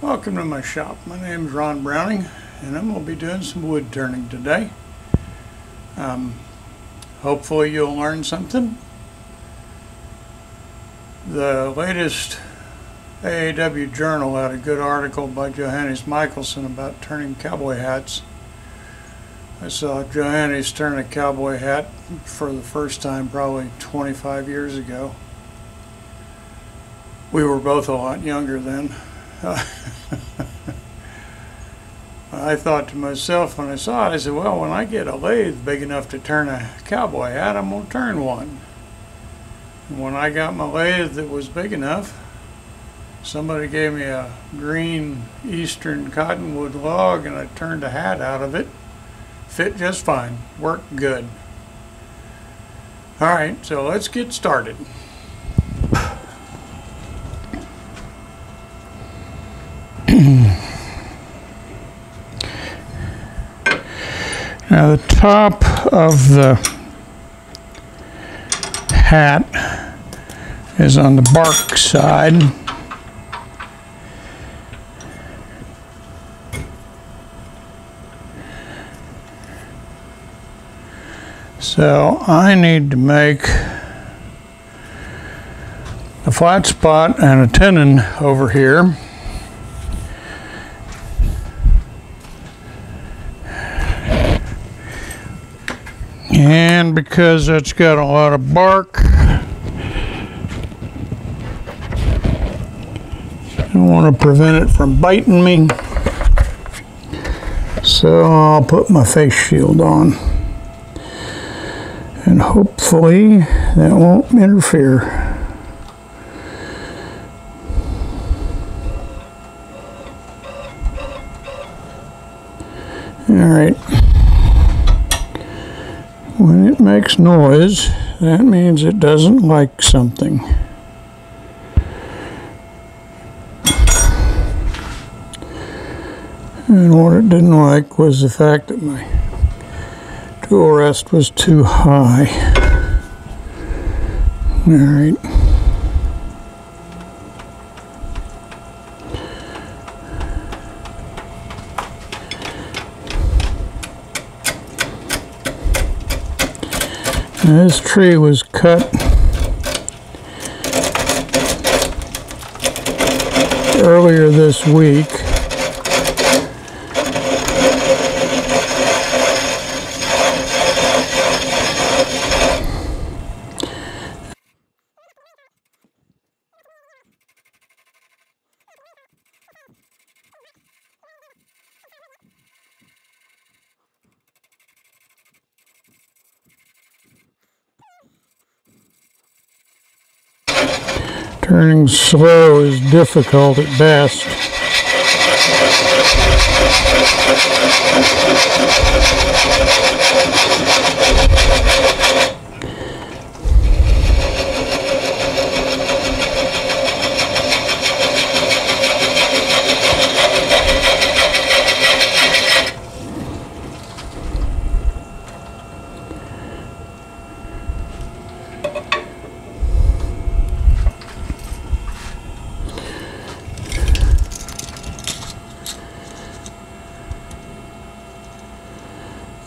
Welcome to my shop. My name is Ron Browning and I'm going to be doing some wood turning today. Hopefully you'll learn something. The latest AAW Journal had a good article by Johannes Michelson about turning cowboy hats. I saw Johannes turn a cowboy hat for the first time probably 25 years ago. We were both a lot younger then. I thought to myself when I saw it, I said, well, when I get a lathe big enough to turn a cowboy hat, I'm going to turn one. And when I got my lathe that was big enough, somebody gave me a green eastern cottonwood log and I turned a hat out of it. Fit just fine. Worked good. Alright, so let's get started. Now the top of the hat is on the bark side. So I need to make a flat spot and a tenon over here. And because it's got a lot of bark, I want to prevent it from biting me. So I'll put my face shield on. And hopefully that won't interfere. Alright. When it makes noise, that means it doesn't like something. And what it didn't like was the fact that my tool rest was too high. Alright. This tree was cut earlier this week. Turning slow is difficult at best.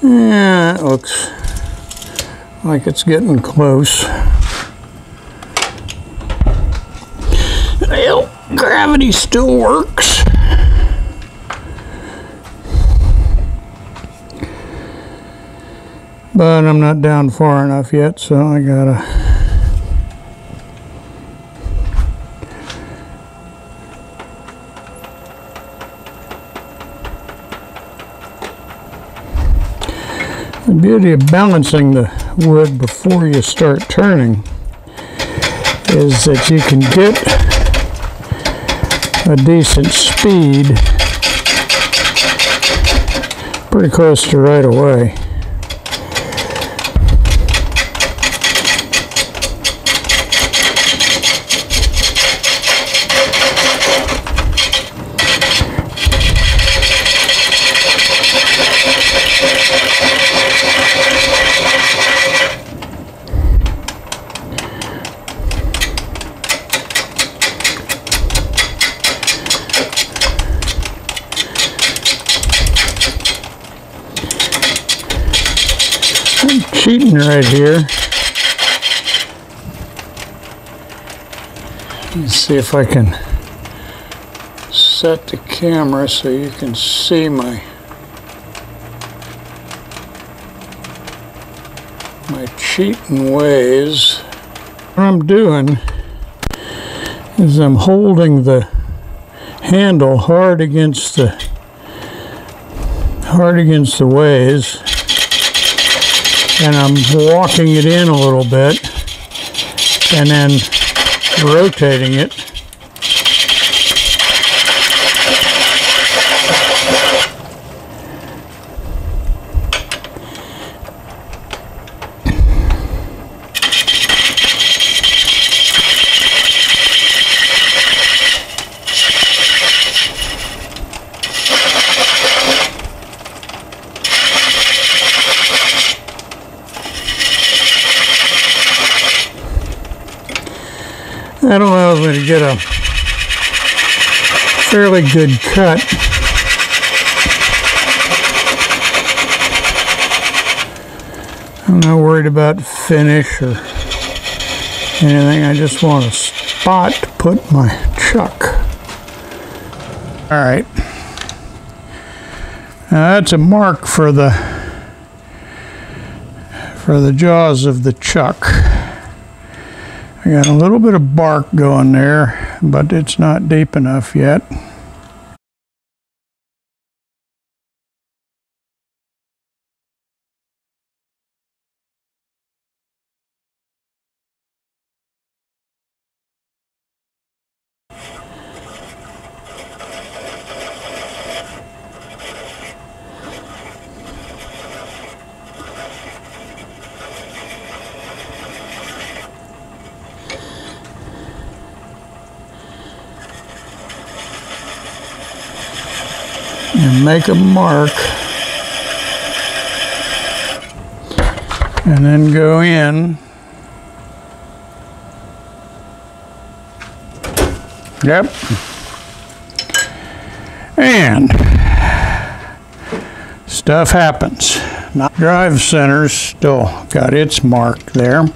Yeah, it looks like it's getting close. Well, gravity still works. But I'm not down far enough yet, so I gotta The beauty of balancing the wood before you start turning is that you can get a decent speed pretty close to right away. cheating right here. Let's see if I can set the camera so you can see my cheating ways. What I'm doing is I'm holding the handle hard against the ways, and I'm walking it in a little bit and then rotating it. That allows me to get a fairly good cut. I'm not worried about finish or anything. I just want a spot to put my chuck. All right. Now that's a mark for the jaws of the chuck. I got a little bit of bark going there, but it's not deep enough yet. And make a mark and then go in. Yep. And stuff happens. Now, drive center's still got its mark there.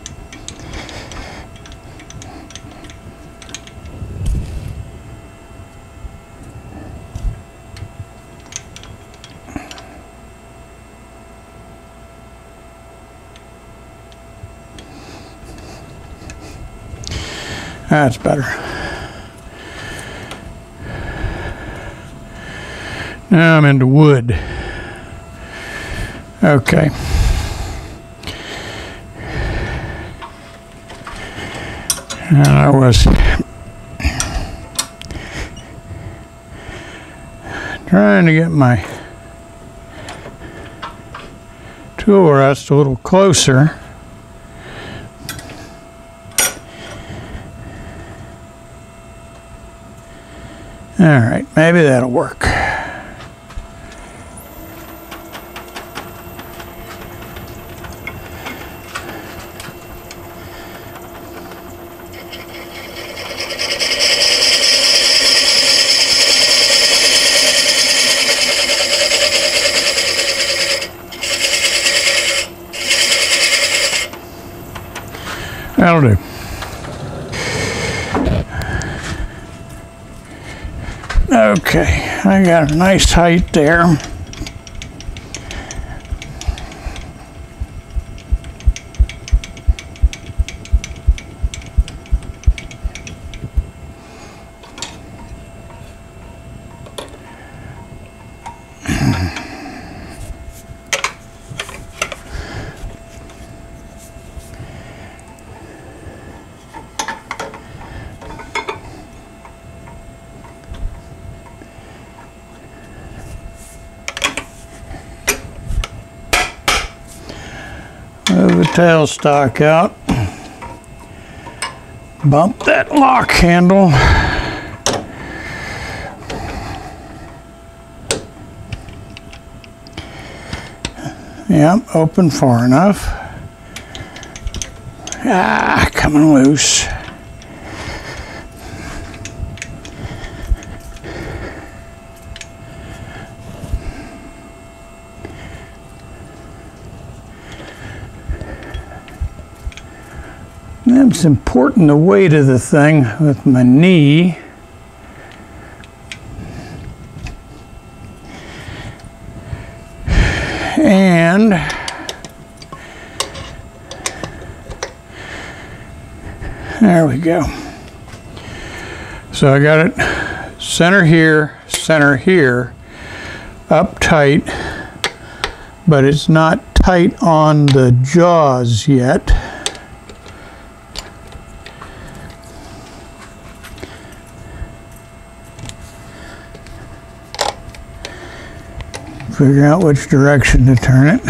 That's better. Now I'm into wood. Okay. And I was trying to get my tool rest a little closer. All right, maybe that'll work. That'll do. Okay, I got a nice height there. Move the tailstock out. Bump that lock handle. Yep, open far enough. Ah, coming loose. It's important the weight of the thing with my knee. And there we go. So I got it center here, up tight, but it's not tight on the jaws yet. Figure out which direction to turn it.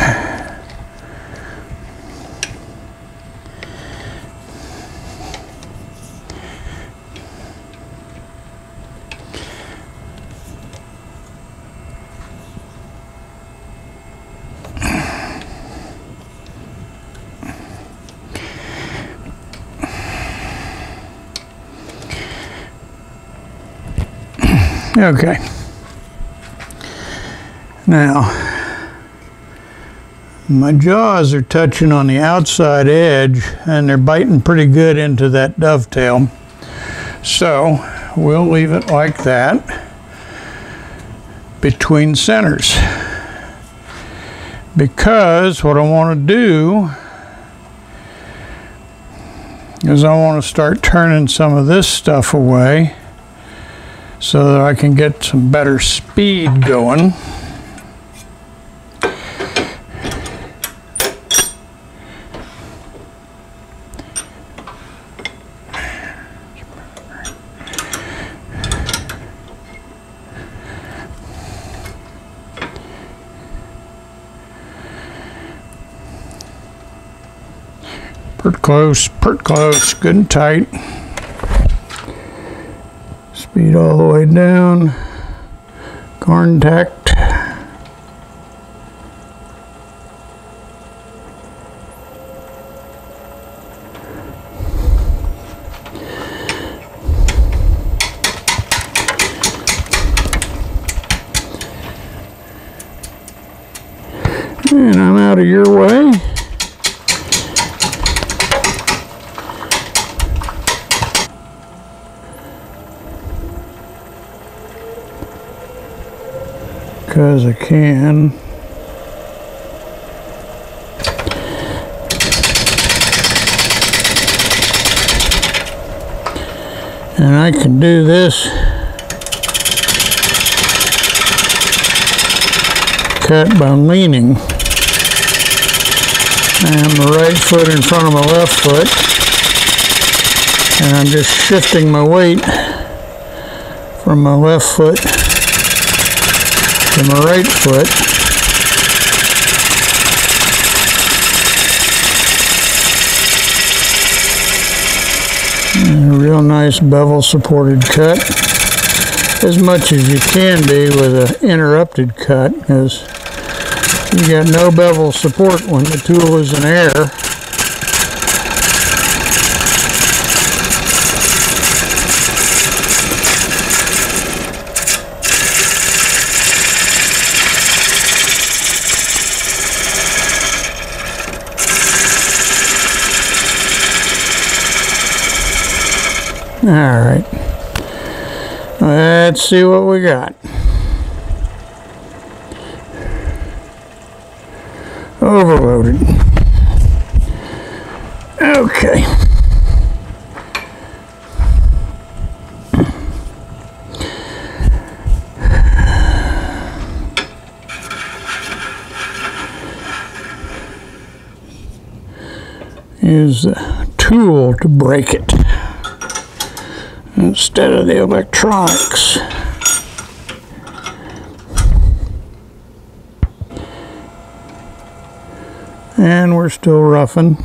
Okay. Now, my jaws are touching on the outside edge and they're biting pretty good into that dovetail. So we'll leave it like that between centers. Because what I want to do is I want to start turning some of this stuff away so that I can get some better speed going. Pert close, good and tight. Speed all the way down. Contact. And I'm out of your way. Because I can. And I can do this cut by leaning. And my right foot in front of my left foot. And I'm just shifting my weight from my left foot to my right foot. And a real nice bevel supported cut. As much as you can be with an interrupted cut, because you got no bevel support when the tool is in air. All right, let's see what we got. Overloaded. Okay. Use the tool to break it instead of the electronics. And we're still roughing.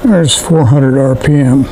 There's 400 RPM.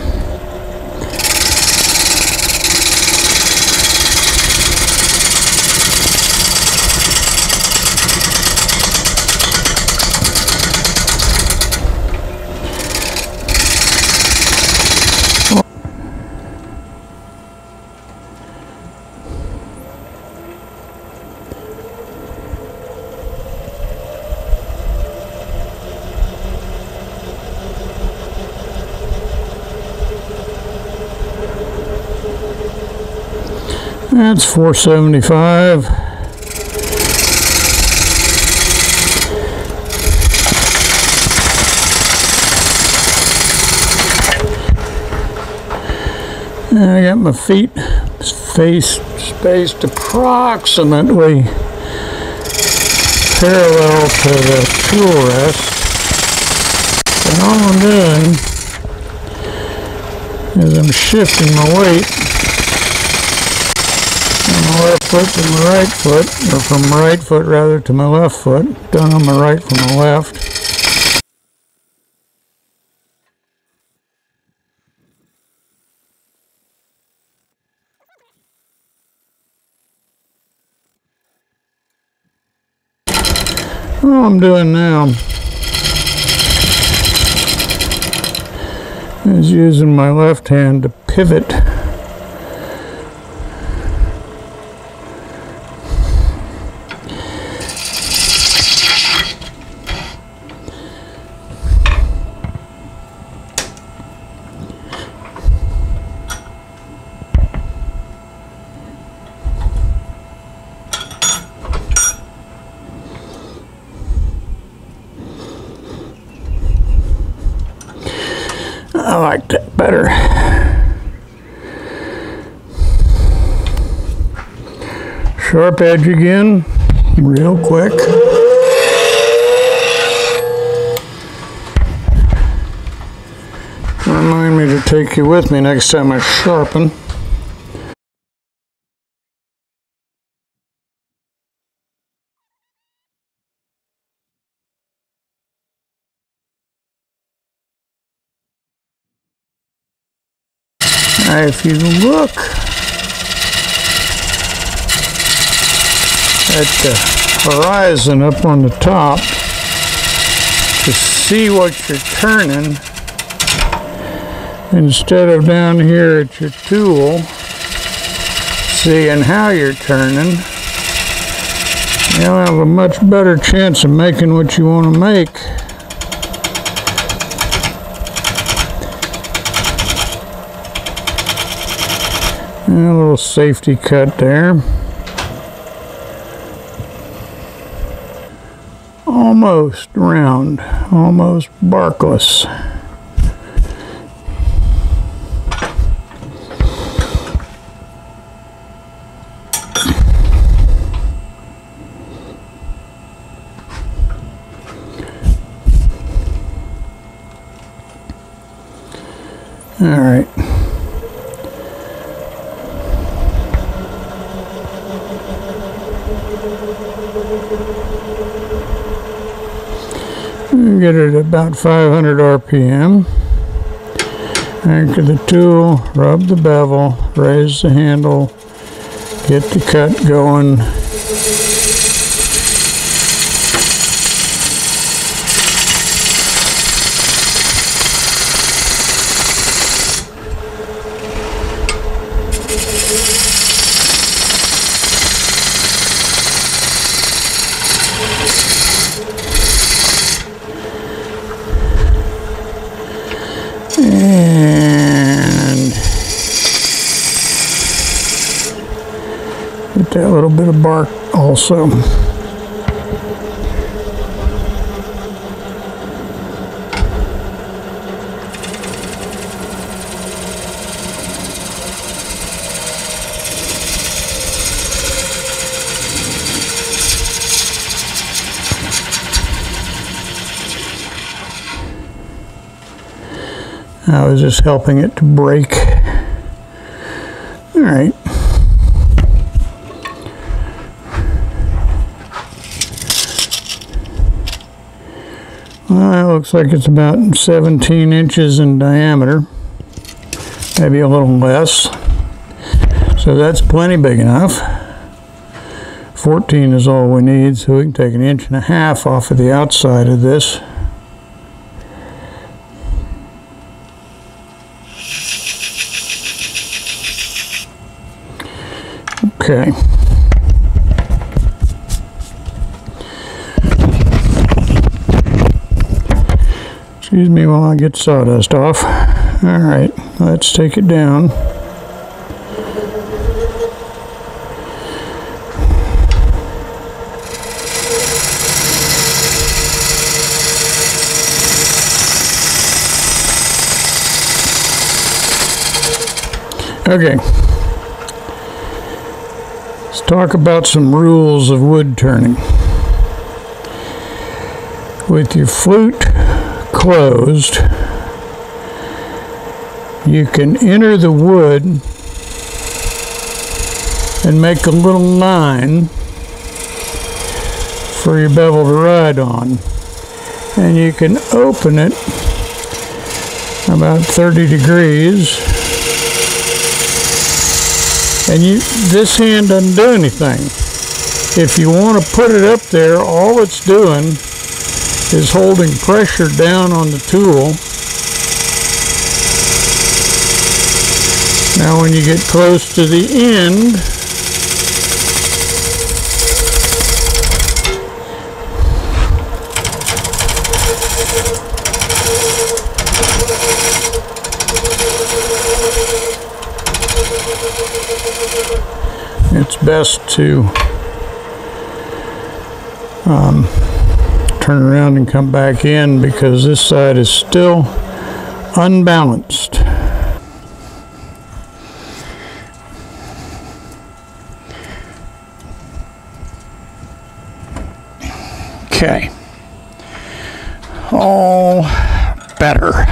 That's $4.75. And I got my feet spaced approximately parallel to the tool rest. And all I'm doing is I'm shifting my weight from my left foot to my right foot, or from my right foot rather to my left foot, done on my right from my left. All I'm doing now is using my left hand to pivot. I like that better. Sharp edge again, real quick. Remind me to take you with me next time I sharpen. If you look at the horizon up on the top to see what you're turning, instead of down here at your tool seeing how you're turning, you'll have a much better chance of making what you want to make. And a little safety cut there. Almost round, almost barkless. All right. Get it at about 500 RPM. Anchor the tool, rub the bevel, raise the handle, get the cut going. And get that little bit of bark also. I was just helping it to break. All right. Well, it looks like it's about 17 inches in diameter, maybe a little less. So that's plenty big enough. 14 is all we need, so we can take 1.5 inches off of the outside of this. Okay. Excuse me while I get sawdust off. All right, let's take it down. Okay, let's talk about some rules of wood turning. With your flute closed, you can enter the wood and make a little line for your bevel to ride on. And you can open it about 30 degrees. And this hand doesn't do anything. If you want to put it up there, all it's doing is holding pressure down on the tool. Now when you get close to the end, it's best to turn around and come back in because this side is still unbalanced. Okay. All better.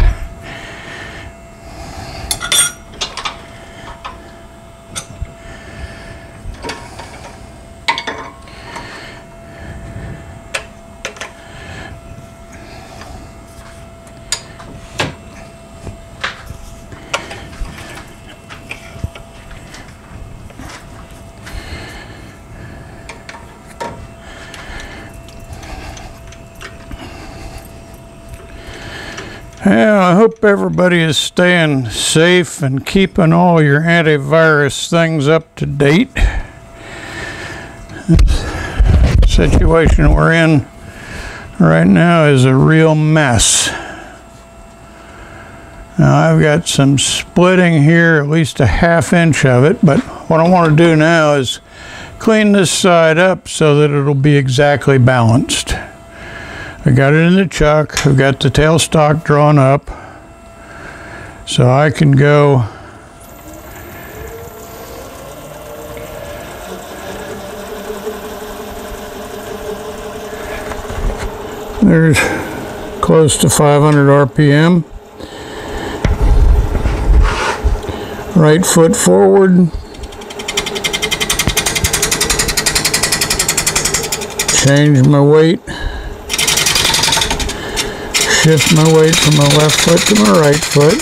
Yeah, I hope everybody is staying safe and keeping all your antivirus things up to date. The situation we're in right now is a real mess. Now I've got some splitting here, at least a ½ inch of it, but what I want to do now is clean this side up so that it'll be exactly balanced. I got it in the chuck. I've got the tailstock drawn up so I can go there's close to 500 RPM. Right foot forward. Change my weight. Shift my weight from my left foot to my right foot.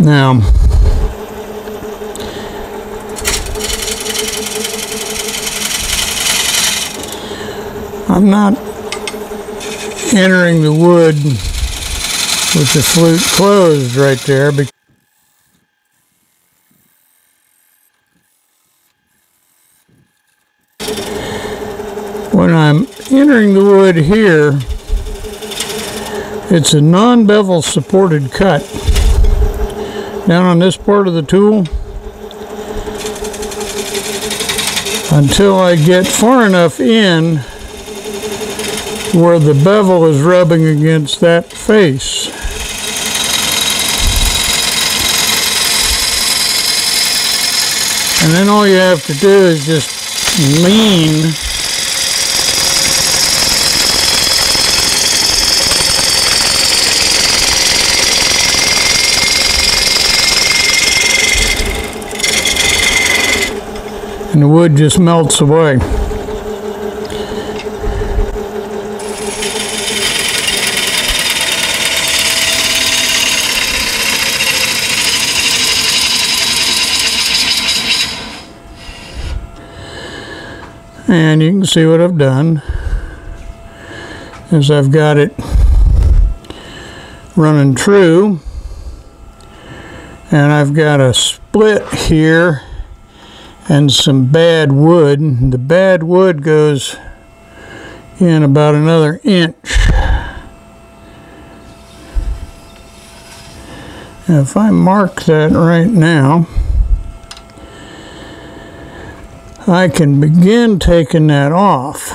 Now, I'm not entering the wood with the flute closed right there. When I'm entering the wood here, it's a non-bevel supported cut. Down on this part of the tool, until I get far enough in where the bevel is rubbing against that face. And then all you have to do is just lean and the wood just melts away. And you can see what I've done is I've got it running true, and I've got a split here and some bad wood. The bad wood goes in about another inch. If I mark that right now, I can begin taking that off.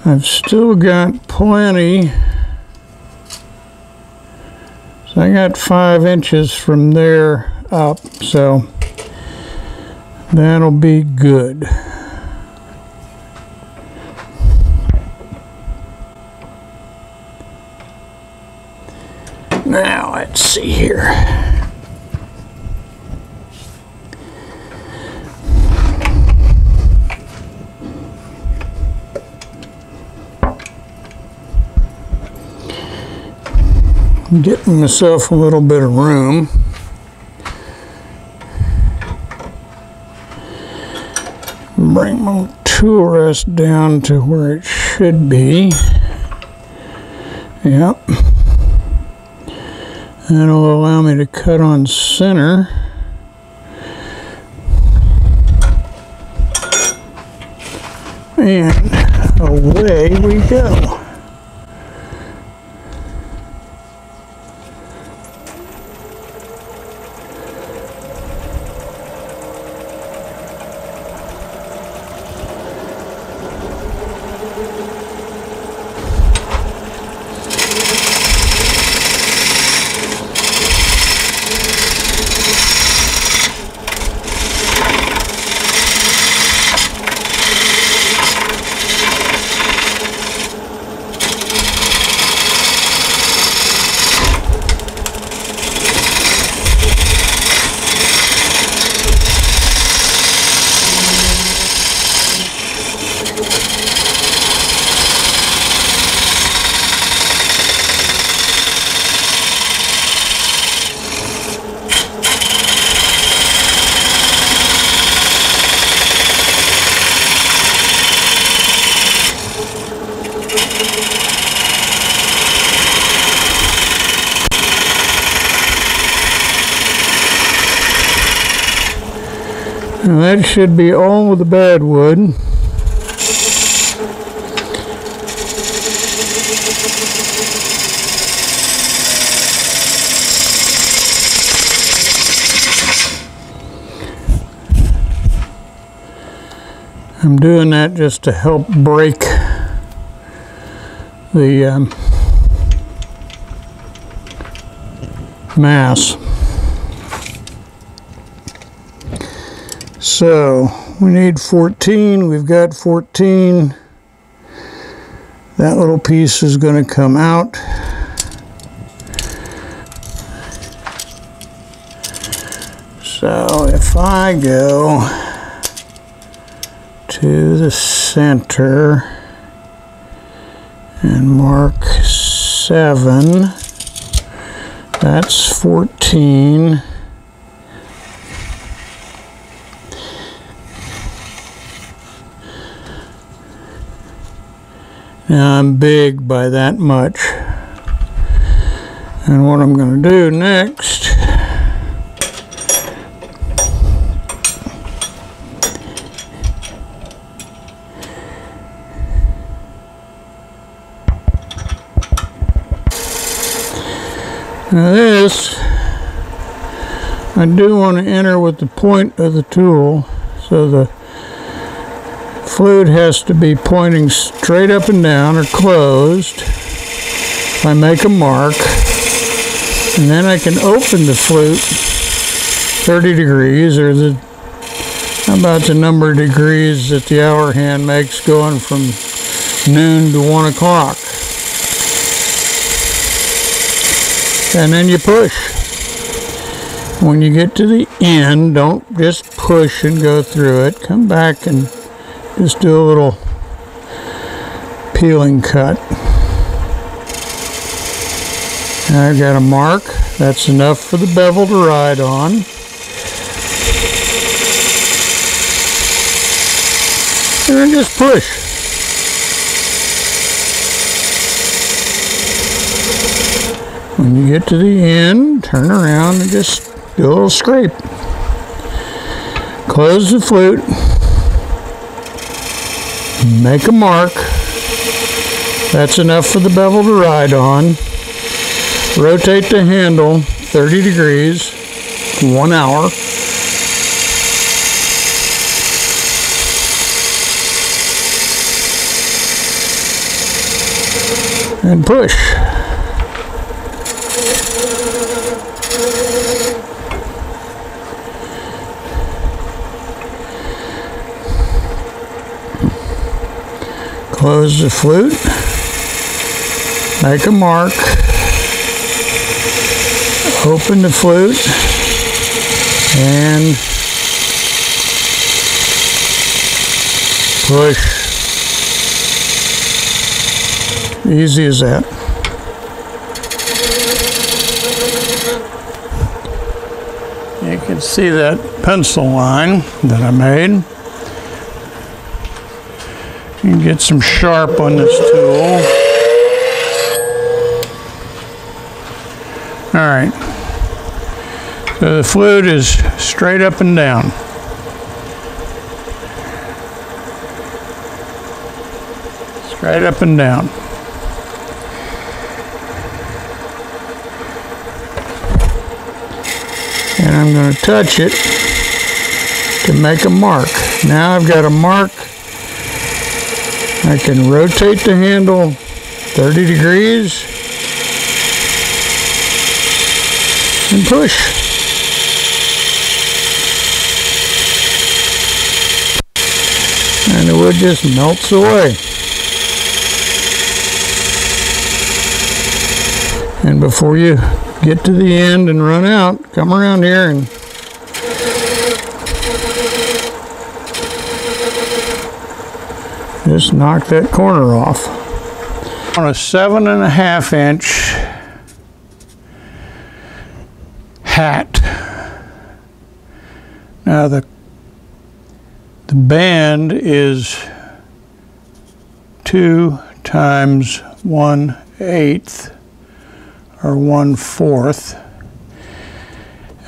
I've still got plenty. So I got 5 inches from there up, so that'll be good. Now let's see here. I'm getting myself a little bit of room. Bring my tool rest down to where it should be. Yep. That'll allow me to cut on center. And away we go. Now that should be all of the bad wood. I'm doing that just to help break the mass. So we need 14. We've got 14. That little piece is going to come out. So if I go to the center and mark 7, that's 14. Now I'm big by that much. And what I'm going to do next now this, I do want to enter with the point of the tool, so the flute has to be pointing straight up and down or closed. I make a mark, and then I can open the flute 30 degrees, or how about the number of degrees that the hour hand makes going from noon to 1 o'clock. And then you push. When you get to the end, don't just push and go through it. Come back and just do a little peeling cut. I've got a mark. That's enough for the bevel to ride on. And then just push. When you get to the end, turn around and just do a little scrape. Close the flute. Make a mark. That's enough for the bevel to ride on. Rotate the handle 30 degrees, 1 hour. And push. Close the flute, make a mark, open the flute, and push. Easy as that. You can see that pencil line that I made. You can get some sharp on this tool. All right. So the flute is straight up and down. Straight up and down. And I'm going to touch it to make a mark. Now I've got a mark. I can rotate the handle 30 degrees and push. And the wood just melts away. And before you get to the end and run out, come around here and just knock that corner off. On a 7.5 inch hat. Now the band is 2 times 1/8 or 1/4.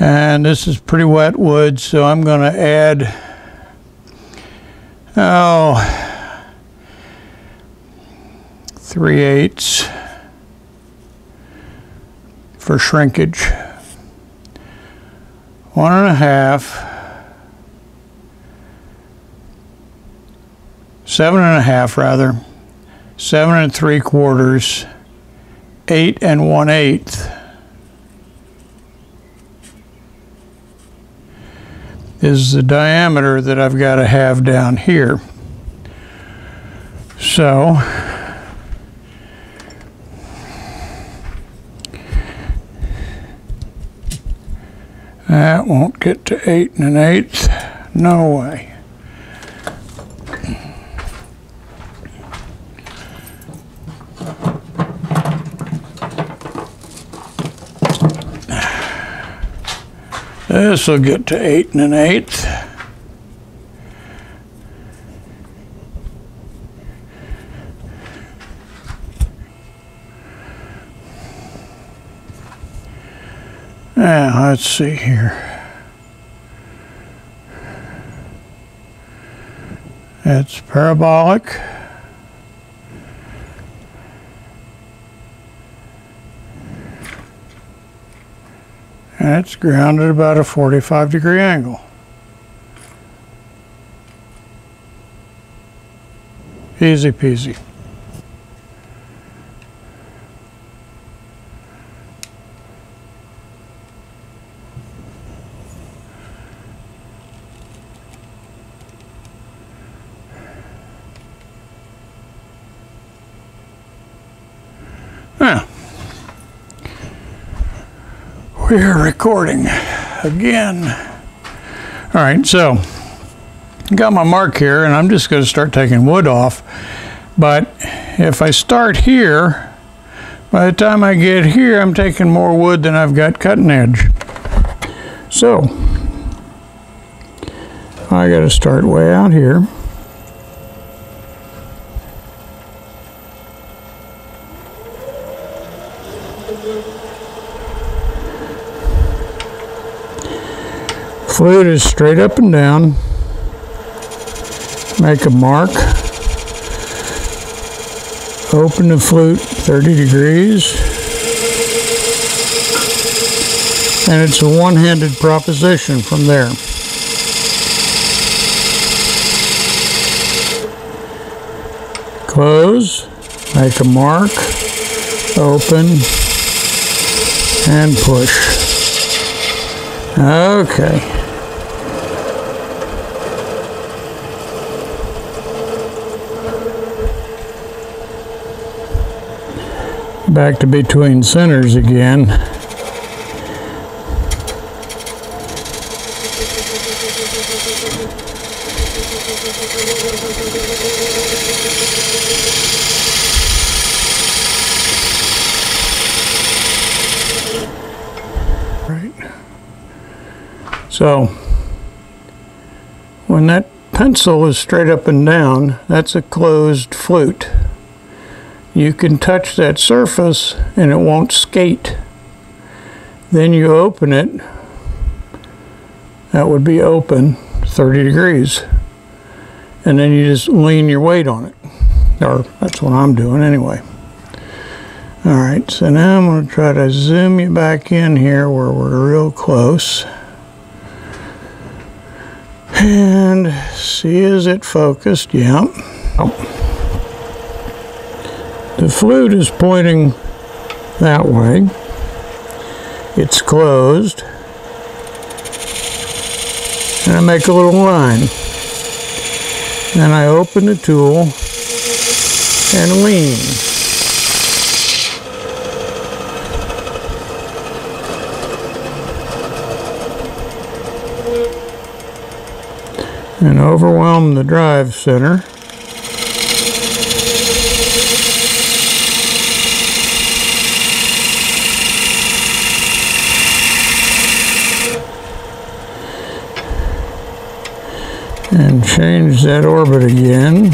And this is pretty wet wood, so I'm going to add 3/8 for shrinkage. 1.5, 7.5 rather, 7 3/4, 8 1/8 is the diameter that I've got to have down here. So that won't get to 8 1/8. No way. This will get to 8 1/8. Now, let's see here. It's parabolic. And it's grounded about a 45-degree angle. Easy peasy. Now, we are recording again. All right, so got my mark here, and I'm just going to start taking wood off. But if I start here, by the time I get here, I'm taking more wood than I've got cutting edge. So I got to start way out here. Flute is straight up and down. Make a mark. Open the flute 30 degrees. And it's a one-handed proposition from there. Close, make a mark, open, and push. Okay. Back to between centers again. Right. So when that pencil is straight up and down, that's a closed flute. You can touch that surface and it won't skate. Then you open it, that would be open 30 degrees. And then you just lean your weight on it. Or that's what I'm doing anyway. Alright, so now I'm going to try to zoom you back in here where we're real close. And see, is it focused? Yeah. Oh. The flute is pointing that way. It's closed. And I make a little line. Then I open the tool and lean. And overwhelm the drive center. And change that orbit again.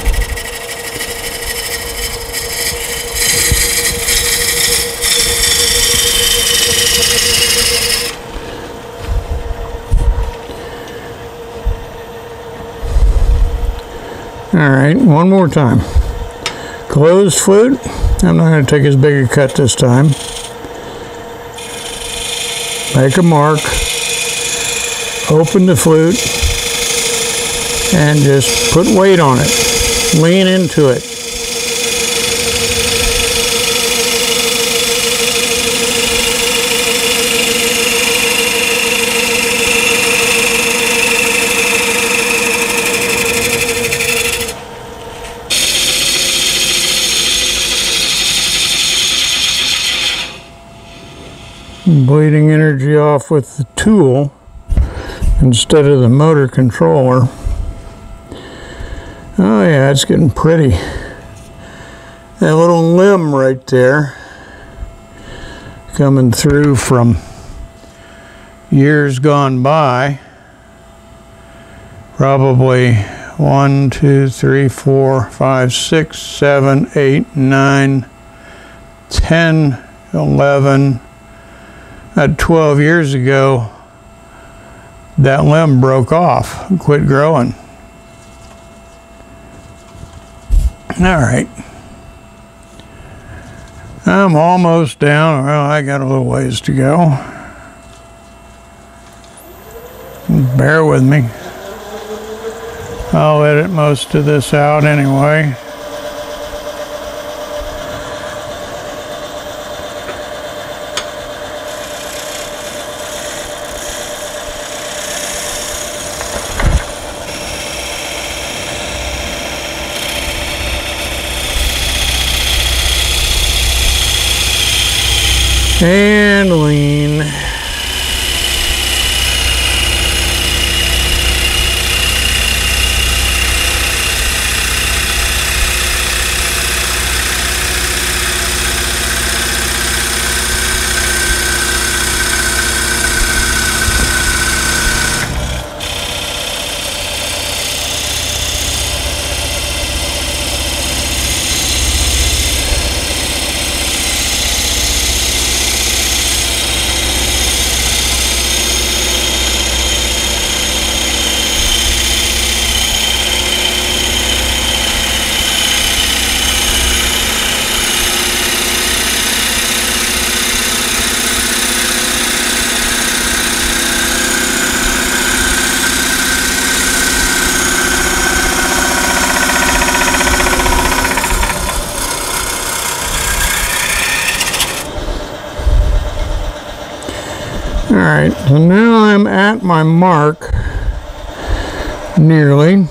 Alright, one more time. Closed flute. I'm not going to take as big a cut this time. Make a mark. Open the flute. And just put weight on it. Lean into it. Bleeding energy off with the tool instead of the motor controller. Oh yeah, it's getting pretty. That little limb right there coming through from years gone by. Probably 1, 2, 3, 4, 5, 6, 7, 8, 9, 10, 11. 12 years ago, that limb broke off and quit growing. All right. I'm almost down. Well, I got a little ways to go. Bear with me. I'll edit most of this out anyway. And lean. Alright, so now I'm at my mark, nearly.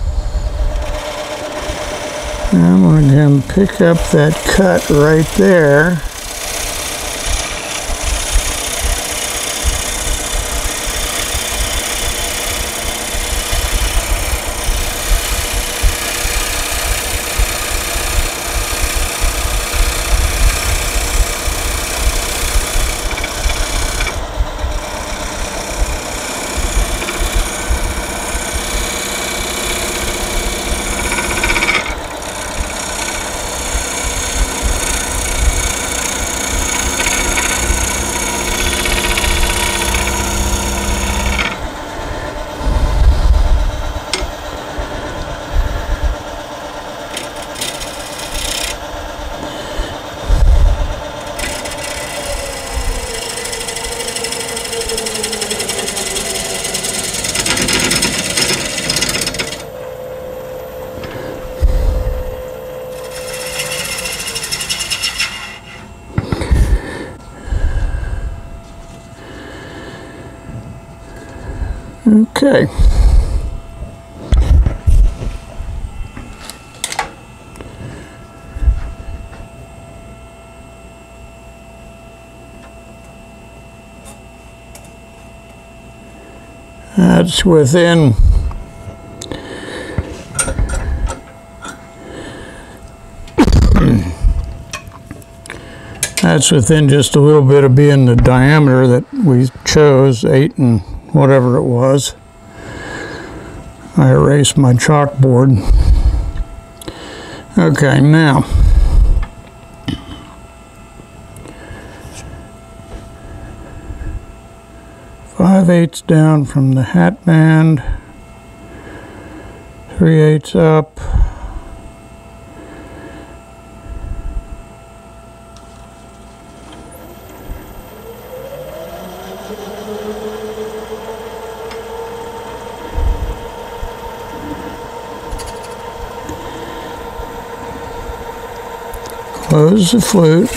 I'm going to pick up that cut right there. Okay. That's within just a little bit of being the diameter that we chose, 8 and whatever it was. I erased my chalkboard. Okay, now five-eighths down from the hat band, 3/8 up. Close the flute.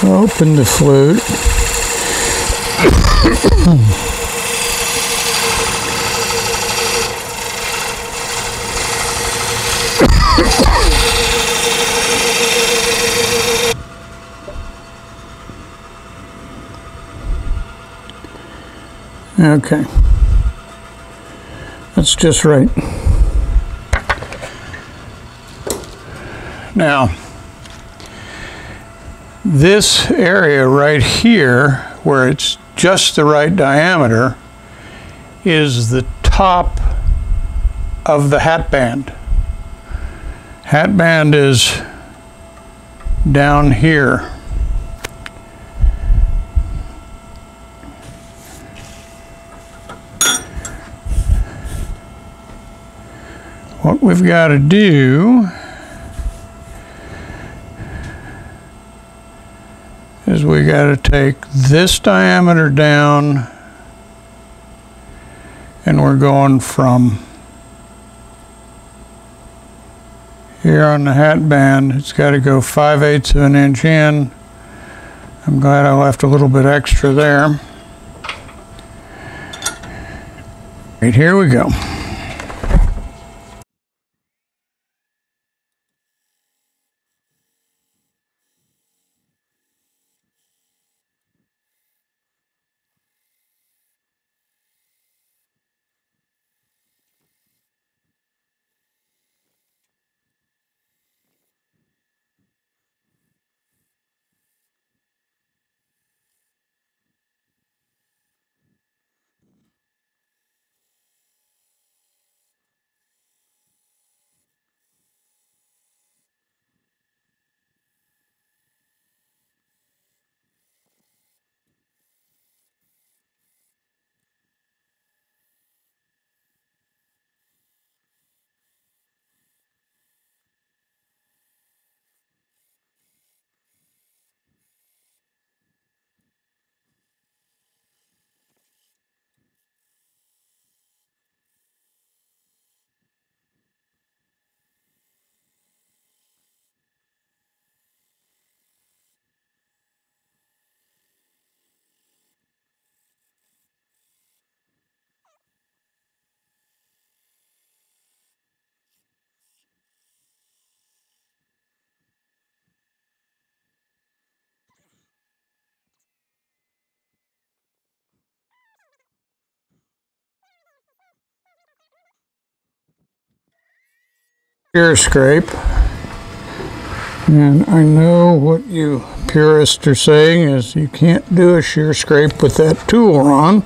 Open the flute. Okay. That's just right. Now, this area right here, where it's just the right diameter, is the top of the hat band. Hat band is down here. What we've got to do is we got to take this diameter down, and we're going from here on the hat band. It's got to go 5/8 of an inch in. I'm glad I left a little bit extra there. Right, here we go. shear scrape. And I know what you purists are saying is you can't do a shear scrape with that tool on.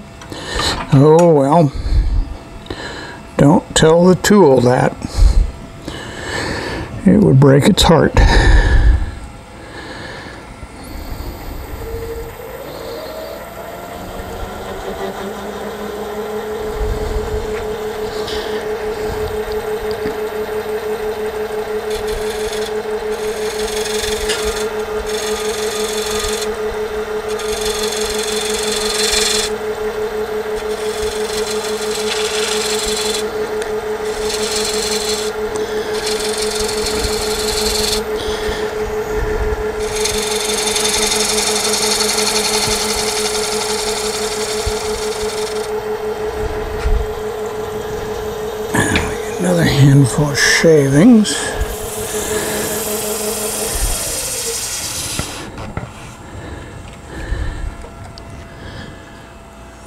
Oh well, don't tell the tool that. It would break its heart. Another handful of shavings.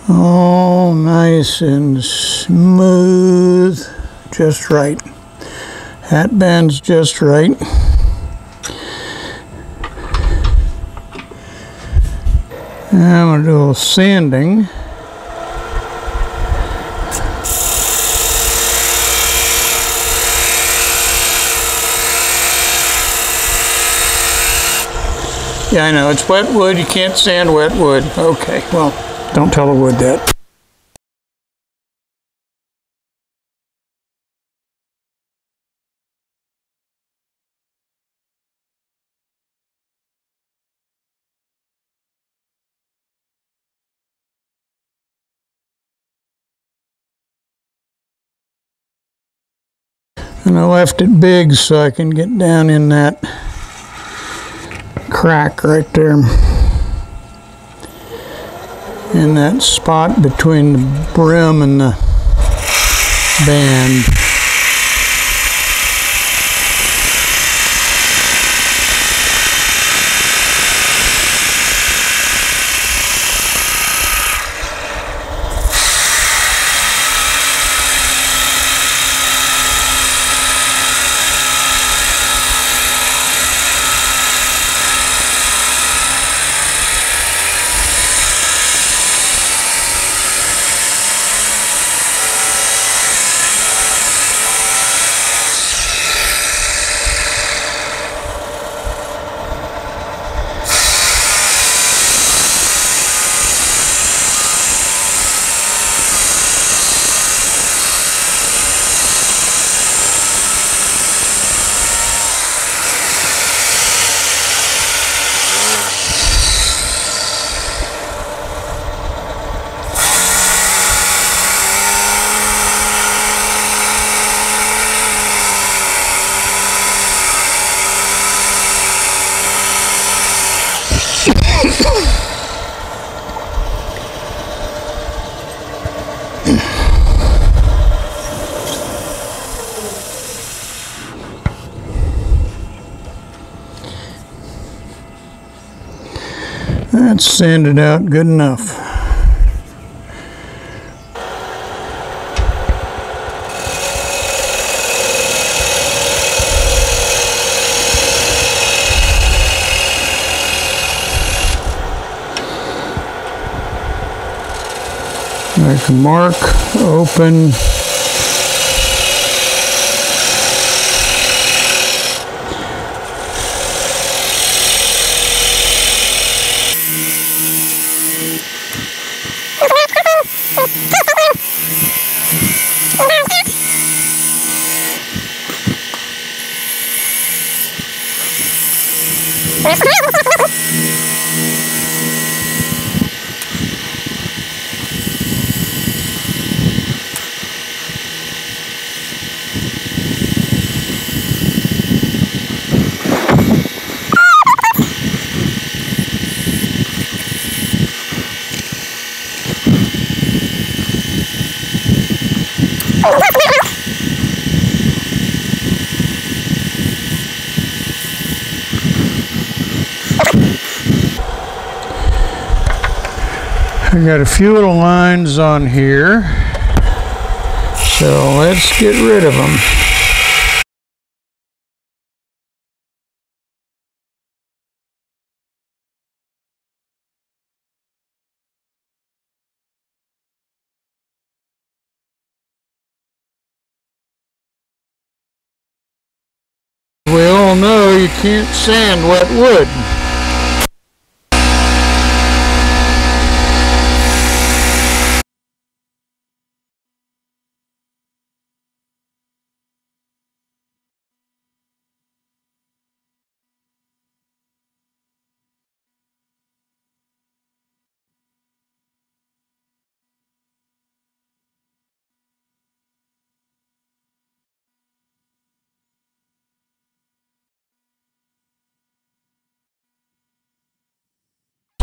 All nice and smooth, just right. Hat band's just right. Now I'm going to do a little sanding. Yeah, I know, it's wet wood. You can't sand wet wood. Okay, well, don't tell the wood that. And I left it big so I can get down in that crack right there. In that spot between the brim and the band. That's sanded out good enough. Make a mark, open. I got a few little lines on here, so let's get rid of them. can't sand wet wood.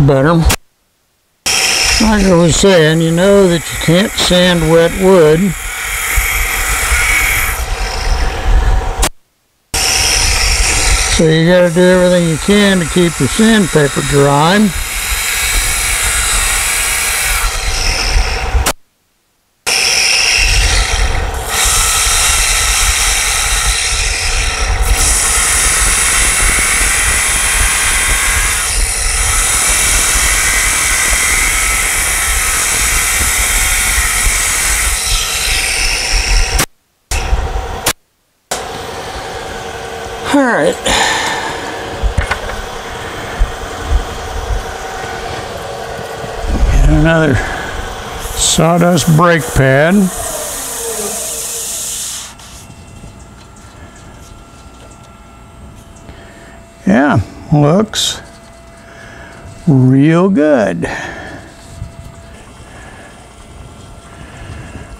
Better. Like I was saying, you know that you can't sand wet wood. So you got to do everything you can to keep your sandpaper dry. All right. And another sawdust brake pad. Yeah, looks real good.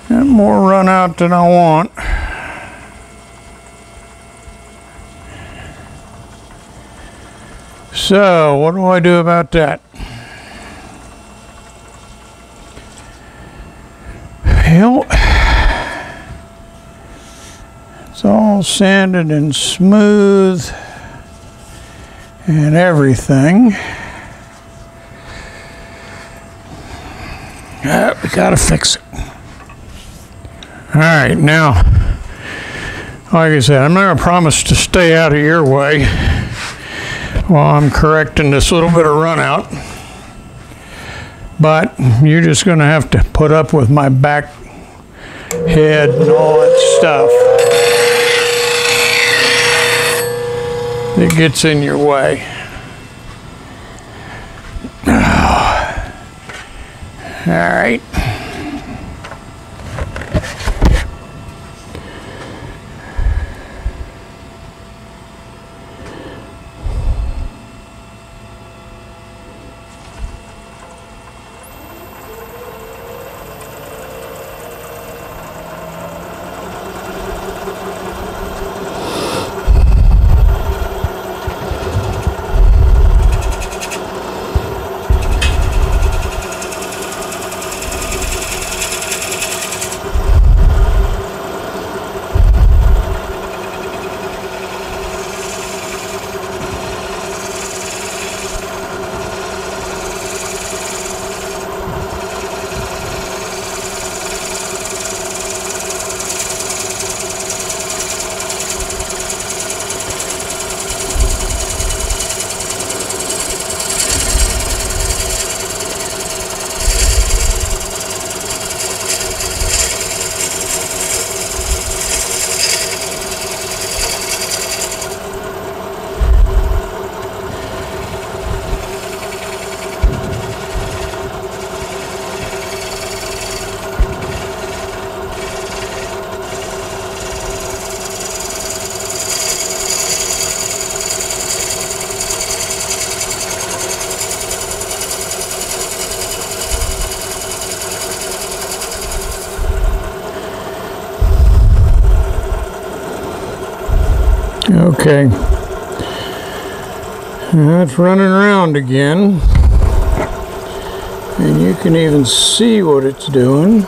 Got more run out than I want. So, what do I do about that? Well, it's all sanded and smooth and everything. We gotta fix it. Alright, now, like I said, I'm not gonna promise to stay out of your way while I'm correcting this little bit of run out, but you're just going to have to put up with my back head and all that stuff that gets in your way. All right. Okay, now it's running around again, and you can even see what it's doing.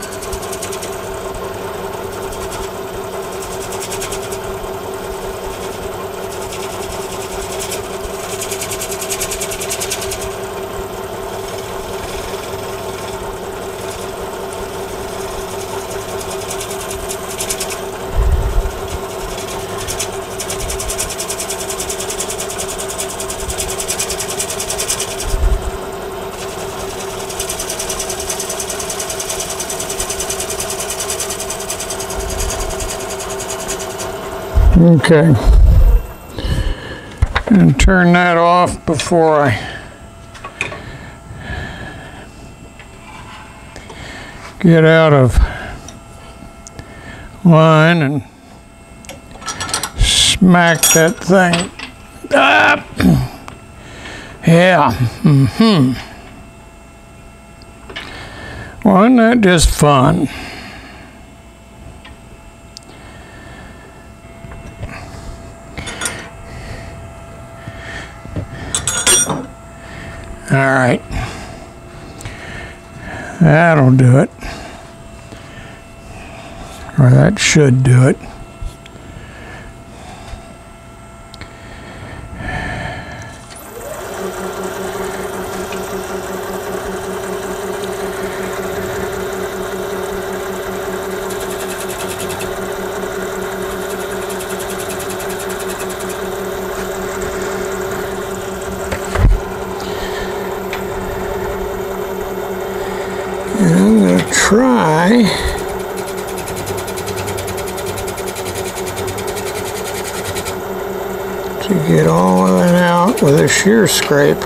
Okay. And turn that off before I get out of line and smack that thing up. Yeah. Wasn't that just fun? All right. That'll do it. Or that should do it. And I'm going to try to get all of it out with a shear scrape.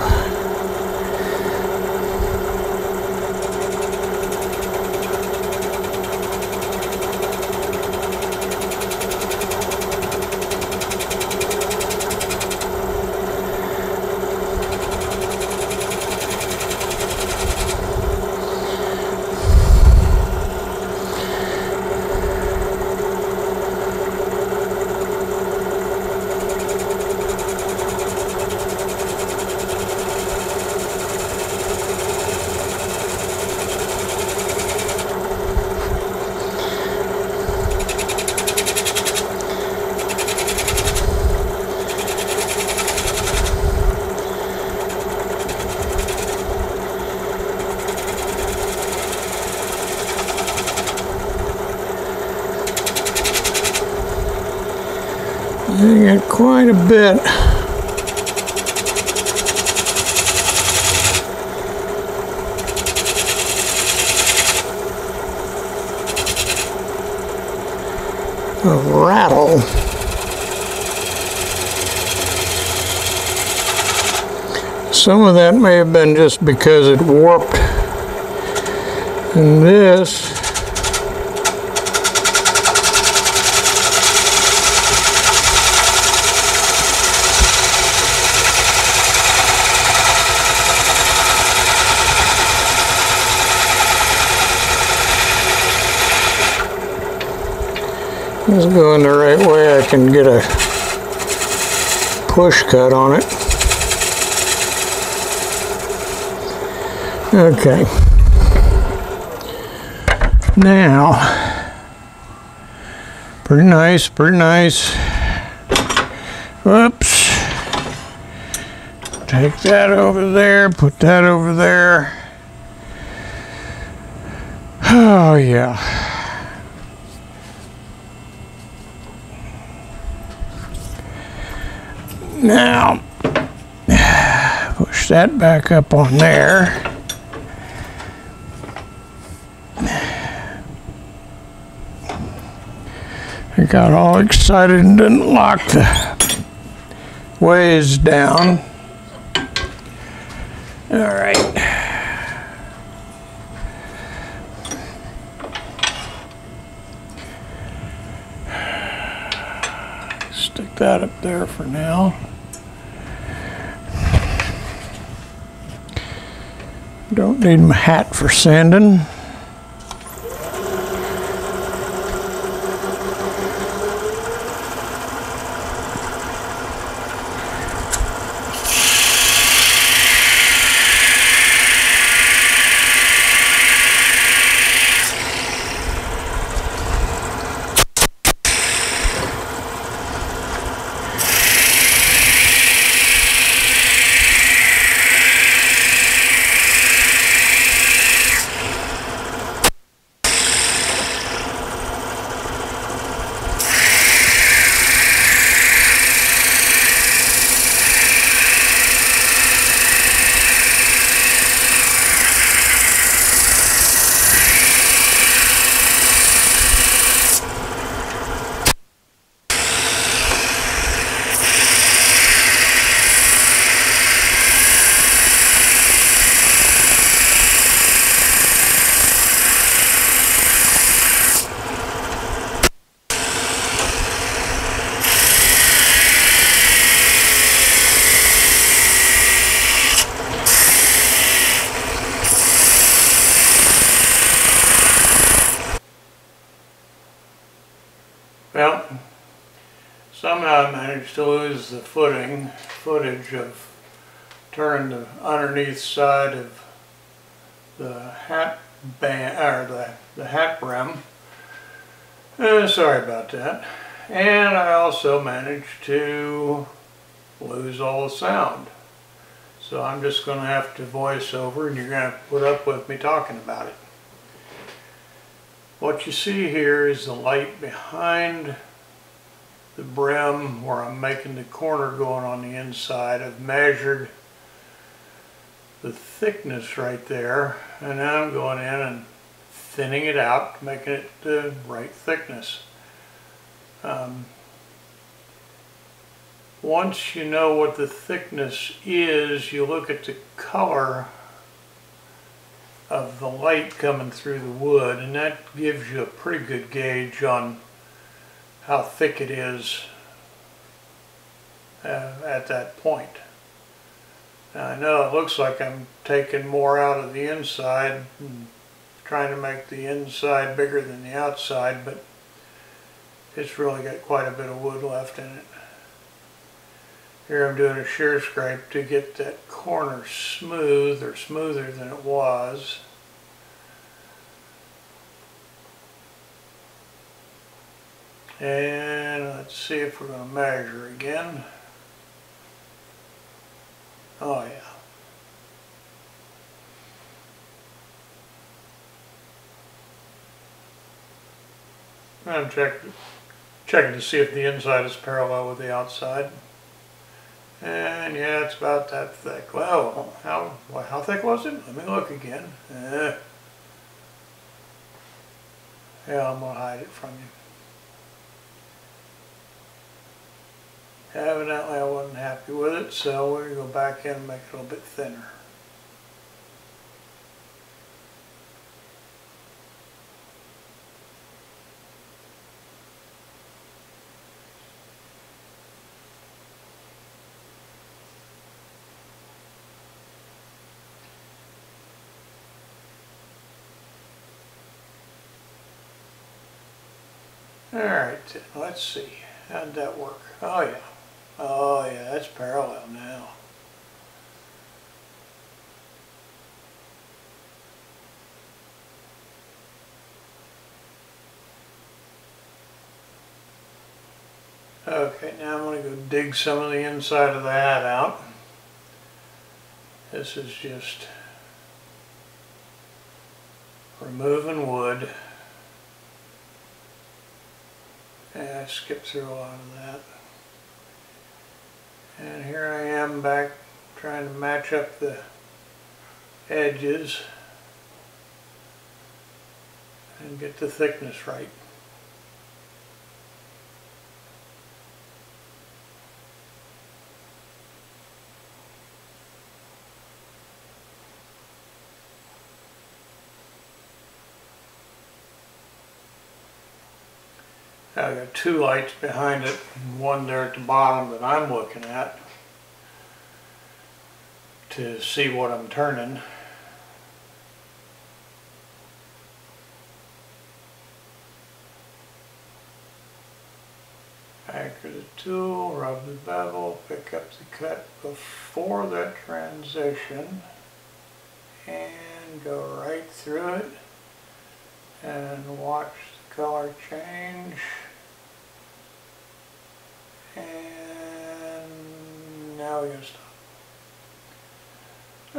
I got quite a bit. Of rattle. Some of that may have been just because it warped. And this is going the right way. I can get a push cut on it. Okay. Now, pretty nice, pretty nice. Whoops. Take that over there, put that over there. Oh, yeah. Now, push that back up on there. I got all excited and didn't lock the ways down. All right. Stick that up there for now. Don't need my hat for sanding. Well, somehow I managed to lose the footage of turning the underneath side of the hat band, or the hat brim. Sorry about that. And I also managed to lose all the sound. So I'm just going to have to voice over, and you're going to put up with me talking about it. What you see here is the light behind the brim where I'm making the corner going on the inside. I've measured the thickness right there, and now I'm going in and thinning it out, making it the right thickness. Once you know what the thickness is, you look at the color of the light coming through the wood, and that gives you a pretty good gauge on how thick it is at that point. Now, I know it looks like I'm taking more out of the inside and trying to make the inside bigger than the outside, but it's really got quite a bit of wood left in it. Here I'm doing a shear scrape to get that corner smooth, or smoother than it was. And let's see if we're going to measure again. Oh yeah. I'm checking to see if the inside is parallel with the outside. And yeah, it's about that thick. Well, how thick was it? Let me look again. Yeah, I'm going to hide it from you. Evidently I wasn't happy with it, so we're going to go back in and make it a little bit thinner. Alright, let's see. How'd that work? Oh yeah. Oh yeah, that's parallel now. Okay, now I'm going to go dig some of the inside of the hat out. This is just removing wood. Yeah, I skipped through a lot of that. And here I am back trying to match up the edges and get the thickness right. I've got two lights behind it, and one there at the bottom that I'm looking at to see what I'm turning. Anchor the tool, rub the bevel, pick up the cut before that transition, and go right through it and watch the color change. And now we're going to stop.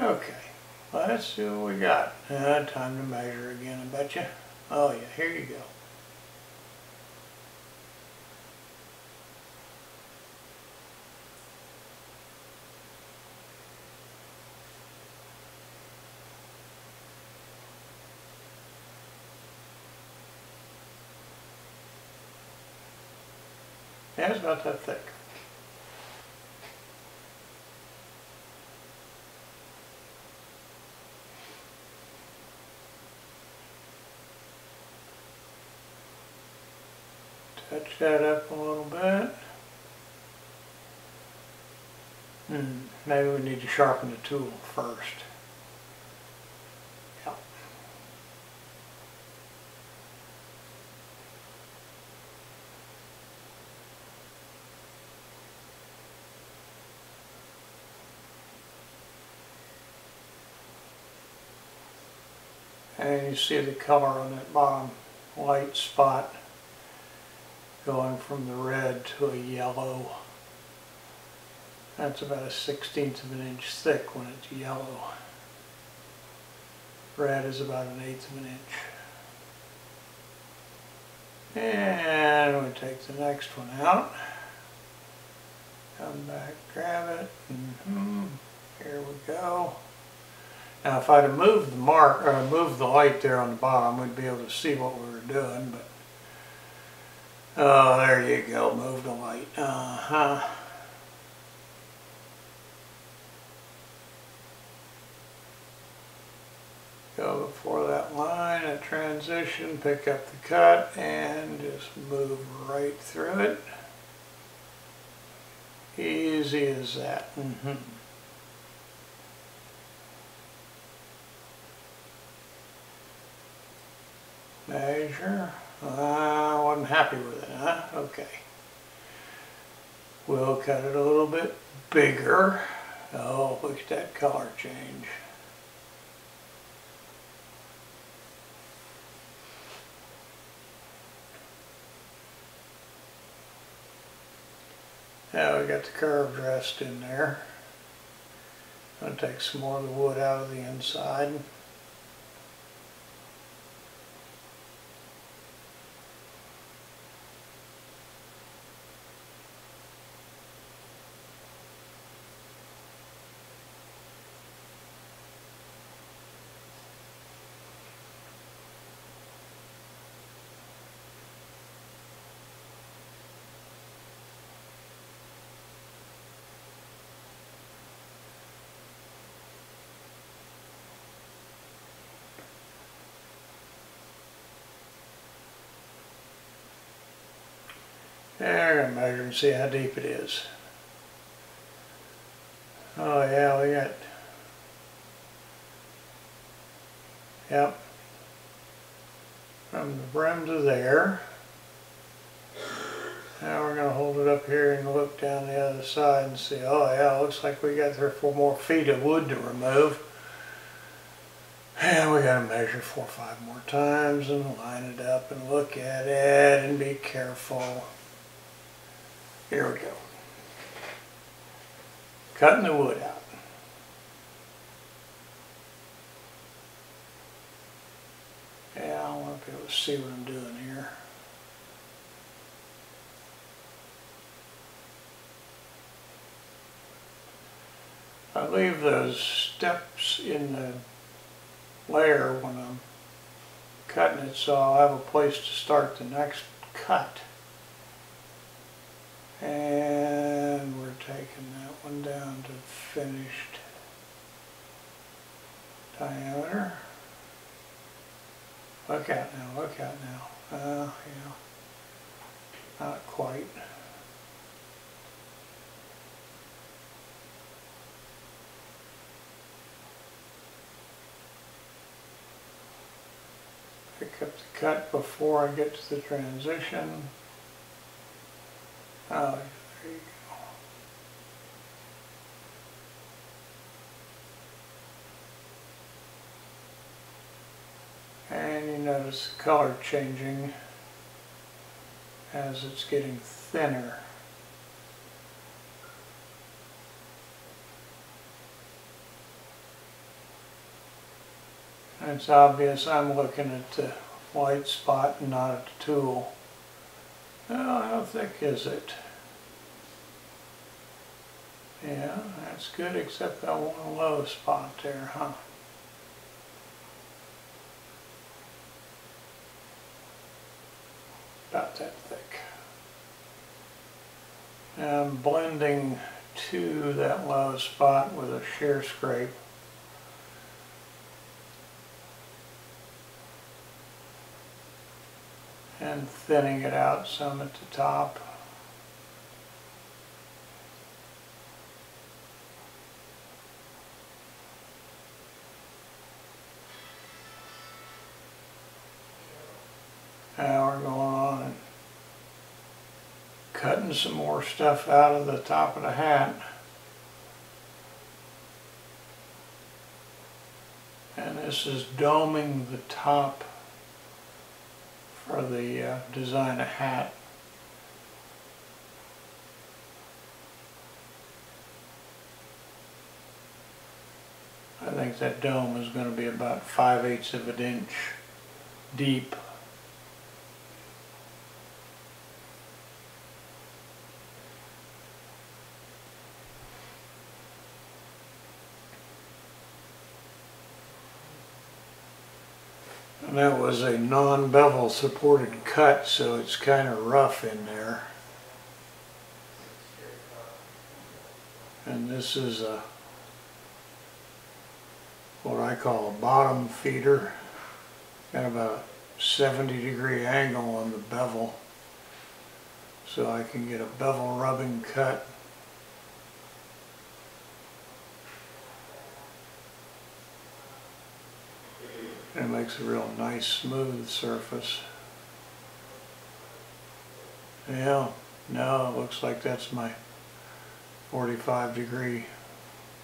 Okay, let's see what we got. Time to measure again, I bet you. Oh yeah, here you go. Yeah, it's about that thick. Touch that up a little bit. Maybe we need to sharpen the tool first. Yeah. And you see the color on that bottom light spot going from the red to a yellow. That's about a 1/16 of an inch thick when it's yellow. Red is about an 1/8 of an inch. And we take the next one out. Come back, grab it. Here we go. Now if I'd have moved the moved the light there on the bottom, we'd be able to see what we were doing, but oh, there you go, move the light. Go before that line, a transition, pick up the cut, and just move right through it. Easy as that. Measure. I wasn't happy with it, huh? Okay. We'll cut it a little bit bigger. Oh, look at that color change. Now we got the curved rest in there. I'm going to take some more of the wood out of the inside. There, I'm going to measure and see how deep it is. Oh yeah, we got, yep, from the brim to there. Now we're going to hold it up here and look down the other side and see, oh yeah, looks like we got 3 or 4 more feet of wood to remove. And we got to measure 4 or 5 more times and line it up and look at it and be careful. Here we go. Cutting the wood out. Yeah, I want to be able to see what I'm doing here. I leave those steps in the layer when I'm cutting it so I'll have a place to start the next cut. And we're taking that one down to finished diameter. Look out now, look out now. Yeah, not quite. Pick up the cut before I get to the transition. Oh, there you go. And you notice the color changing as it's getting thinner. And it's obvious I'm looking at the white spot and not at the tool. Oh, how thick is it? Yeah, that's good, except that one low spot there, huh? About that thick. Now I'm blending to that low spot with a shear scrape. And thinning it out some at the top. Now we're going on and cutting some more stuff out of the top of the hat. And this is doming the top for the design of hat. I think that dome is going to be about 5/8 of an inch deep. And that was a non-bevel supported cut, so it's kind of rough in there. And this is a what I call a bottom feeder. Got about a 70-degree angle on the bevel, so I can get a bevel rubbing cut. And it makes a real nice smooth surface. Yeah, now it looks like that's my 45-degree.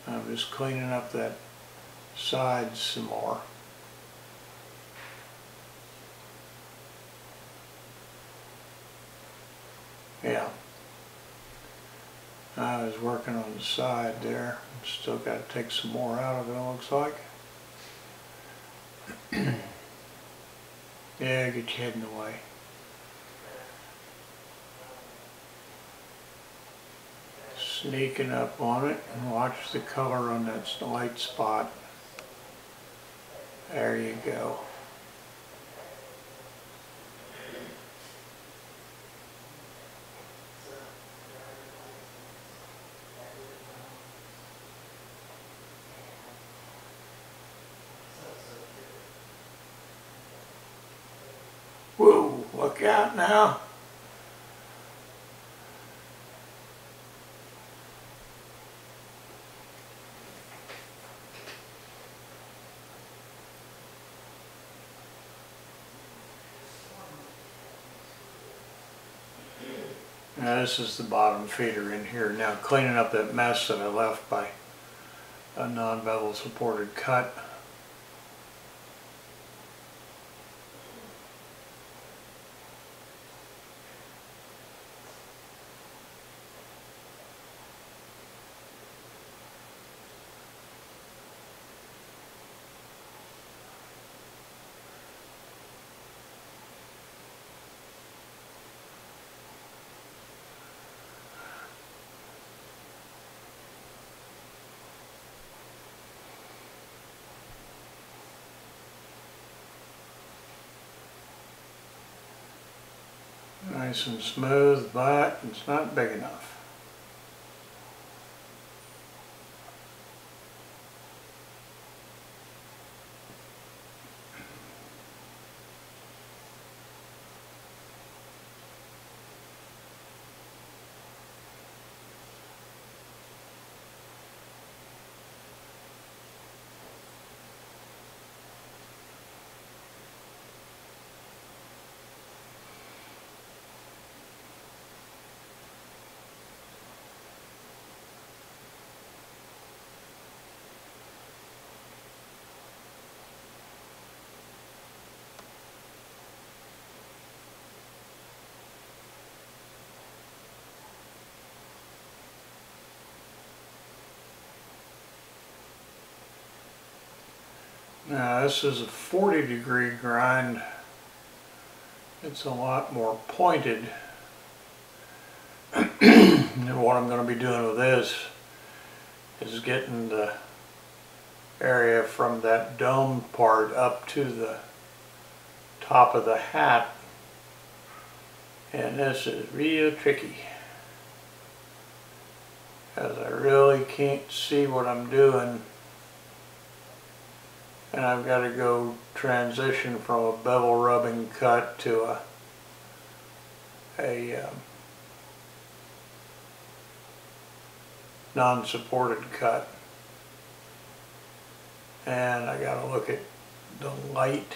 I'm just cleaning up that side some more. Yeah. I was working on the side there. Still got to take some more out of it, it looks like. Yeah, get your head in the way. Sneaking up on it, and watch the color on that light spot. There you go. Whoa, look out now. Now this is the bottom feeder in here. Now cleaning up that mess that I left by a non-bevel supported cut. Nice and smooth, but it's not big enough. Now this is a 40-degree grind. It's a lot more pointed. And what I'm going to be doing with this is getting the area from that dome part up to the top of the hat. And this is real tricky, because I really can't see what I'm doing. And I've got to go transition from a bevel rubbing cut to a non-supported cut. And I got to look at the light,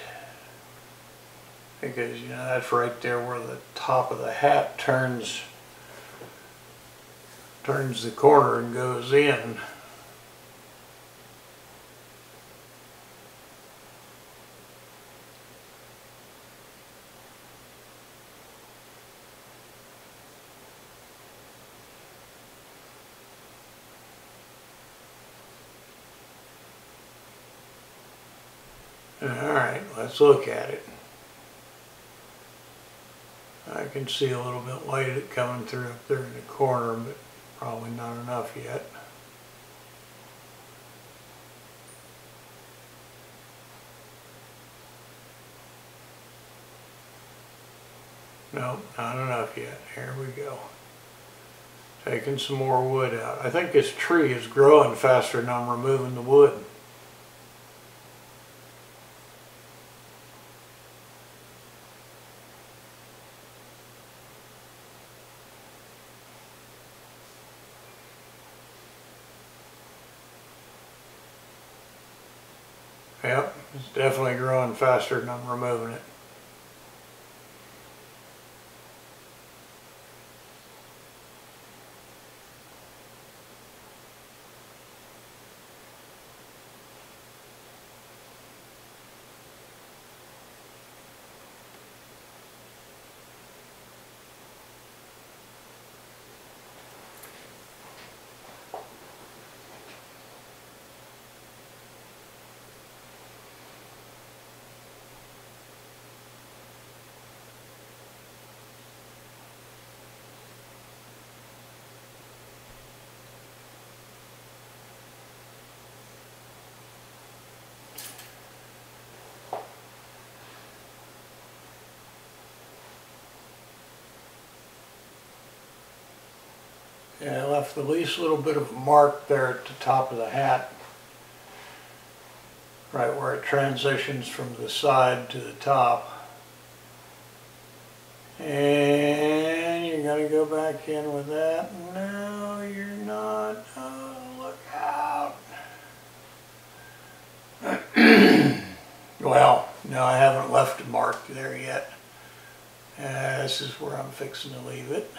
because you know that's right there where the top of the hat turns the corner and goes in. Alright, let's look at it. I can see a little bit light coming through up there in the corner, but probably not enough yet. Nope, not enough yet. Here we go. Taking some more wood out. I think this tree is growing faster than I'm removing the wood. Yep, it's definitely growing faster than I'm removing it. Yeah, I left the least little bit of a mark there at the top of the hat, right where it transitions from the side to the top. And you're going to go back in with that. No, you're not. Oh, look out. Well, no, I haven't left a mark there yet. This is where I'm fixing to leave it.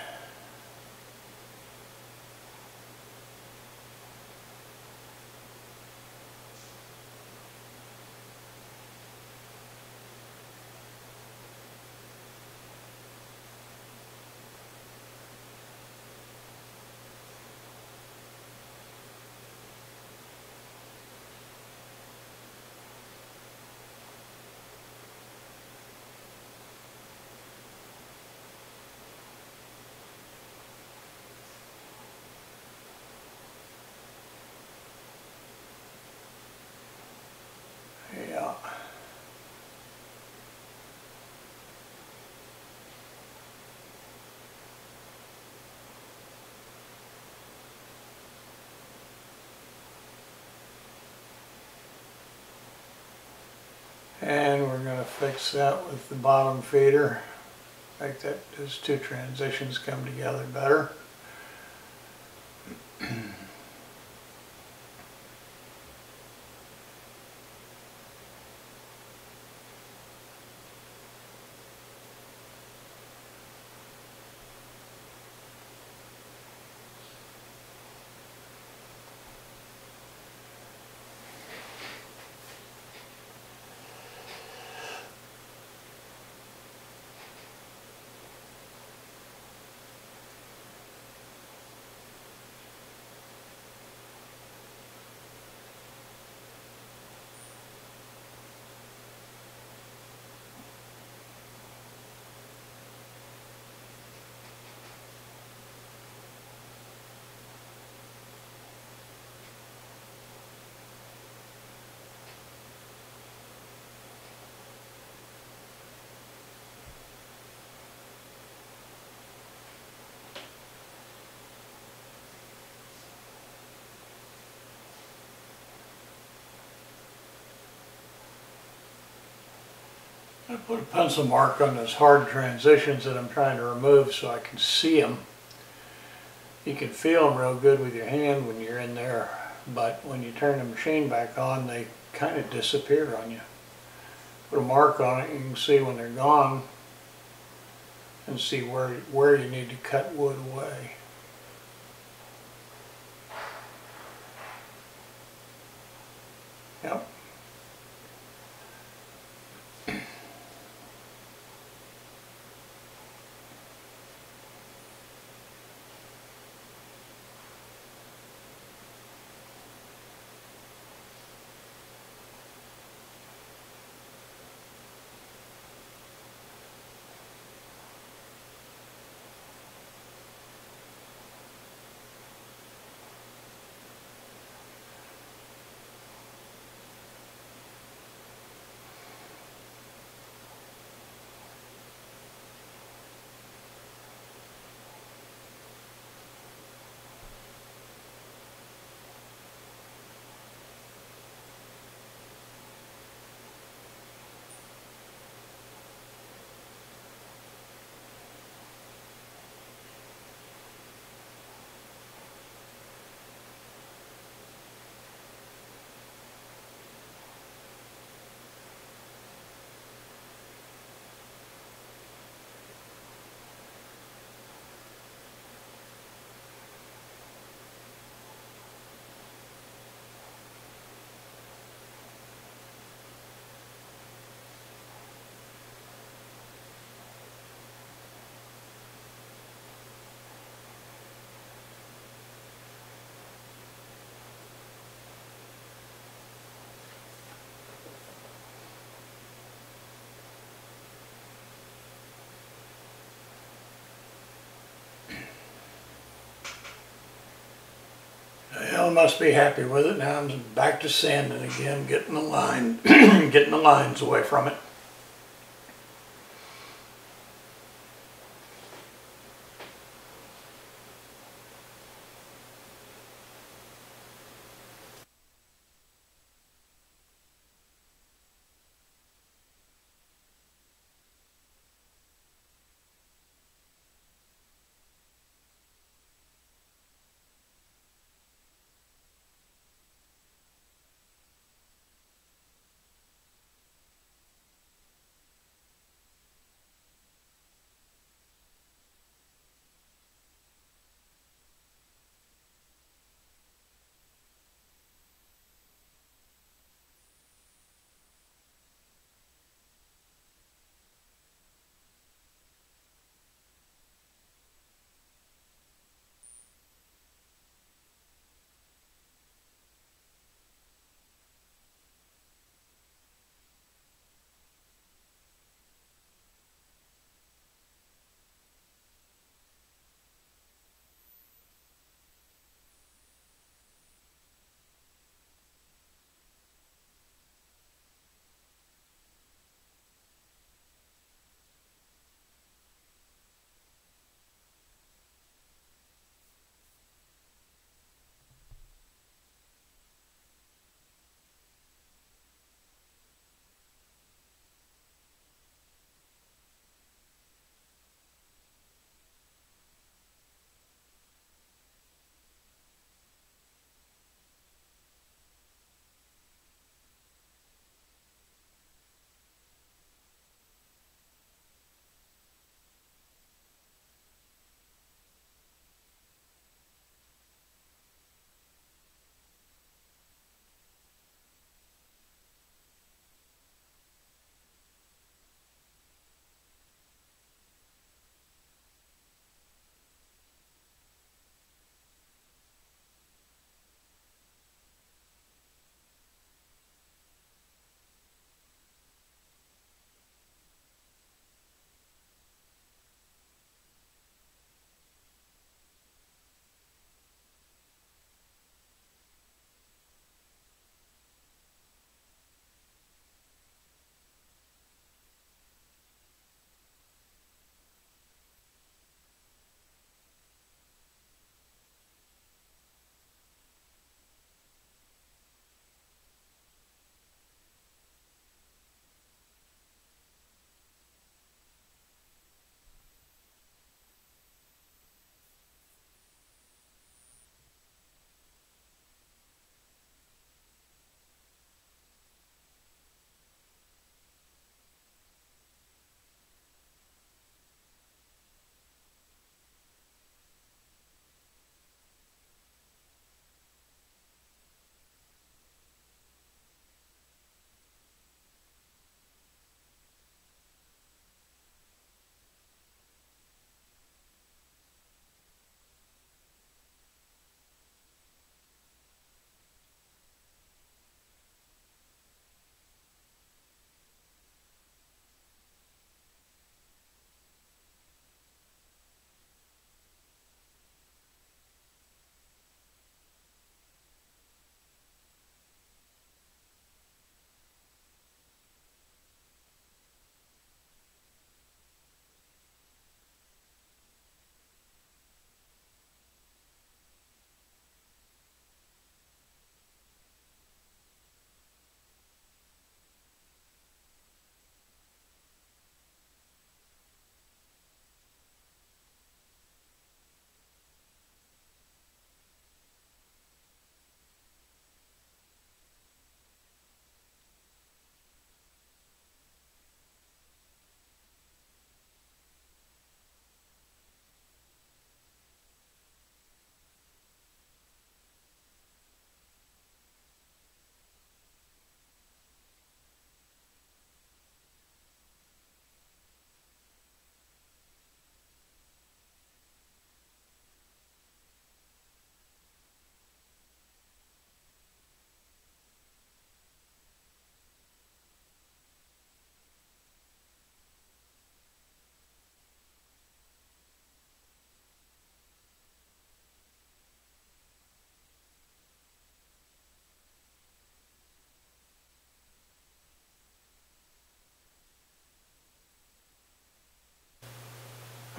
Yeah. And we're going to fix that with the bottom feeder. Make that those two transitions come together better. I put a pencil mark on those hard transitions that I'm trying to remove so I can see them. You can feel them real good with your hand when you're in there, but when you turn the machine back on, they kind of disappear on you. Put a mark on it, you can see when they're gone and see where you need to cut wood away. Yep. must be happy with it. Now I'm back to sanding again, getting the line, getting the lines away from it.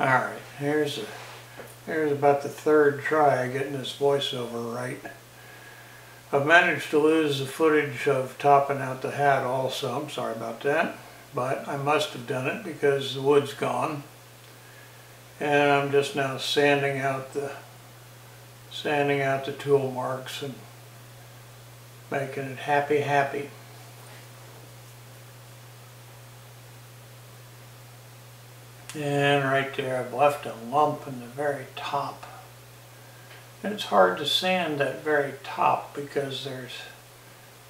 Alright, here's about the third try of getting this voiceover right. I've managed to lose the footage of topping out the hat also. I'm sorry about that, but I must have done it because the wood's gone. And I'm just now sanding out the tool marks and making it happy. And right there I've left a lump in the very top. And it's hard to sand that very top because there's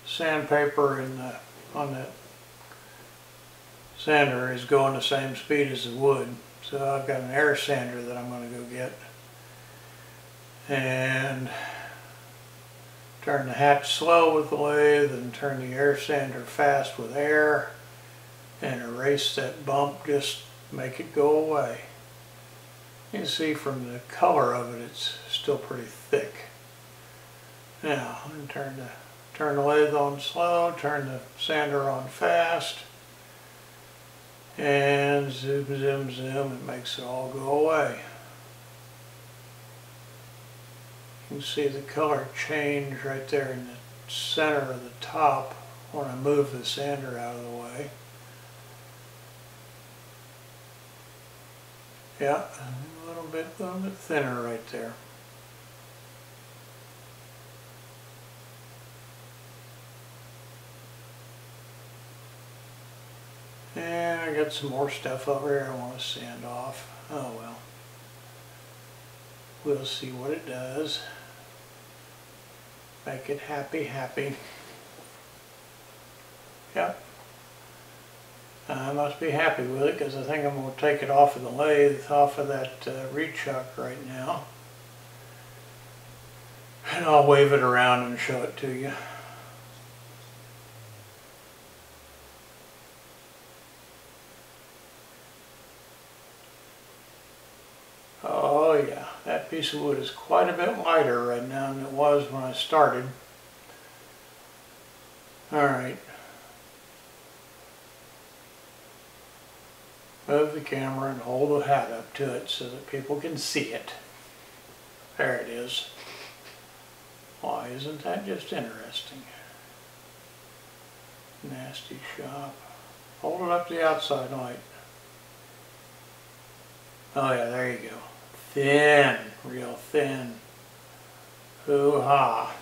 sandpaper on the sander is going the same speed as the wood. So I've got an air sander that I'm going to go get. And turn the hatch slow with the lathe and turn the air sander fast with air and erase that bump, just make it go away. You can see from the color of it, it's still pretty thick. Now, I'm going to turn the lathe on slow, turn the sander on fast, and zoom, it makes it all go away. You can see the color change right there in the center of the top when I move the sander out of the way. Yeah, a little bit thinner right there. And I got some more stuff over here I want to sand off. Oh well. We'll see what it does. Make it happy. Yep. I must be happy with it because I think I'm going to take it off of the lathe, off of that rechuck right now. And I'll wave it around and show it to you. Oh yeah, that piece of wood is quite a bit lighter right now than it was when I started. Alright. Move the camera and hold the hat up to it so that people can see it. There it is. Why, isn't that just interesting? Nasty shop. Hold it up to the outside light. Oh yeah, there you go. Thin, real thin. Hoo-ha.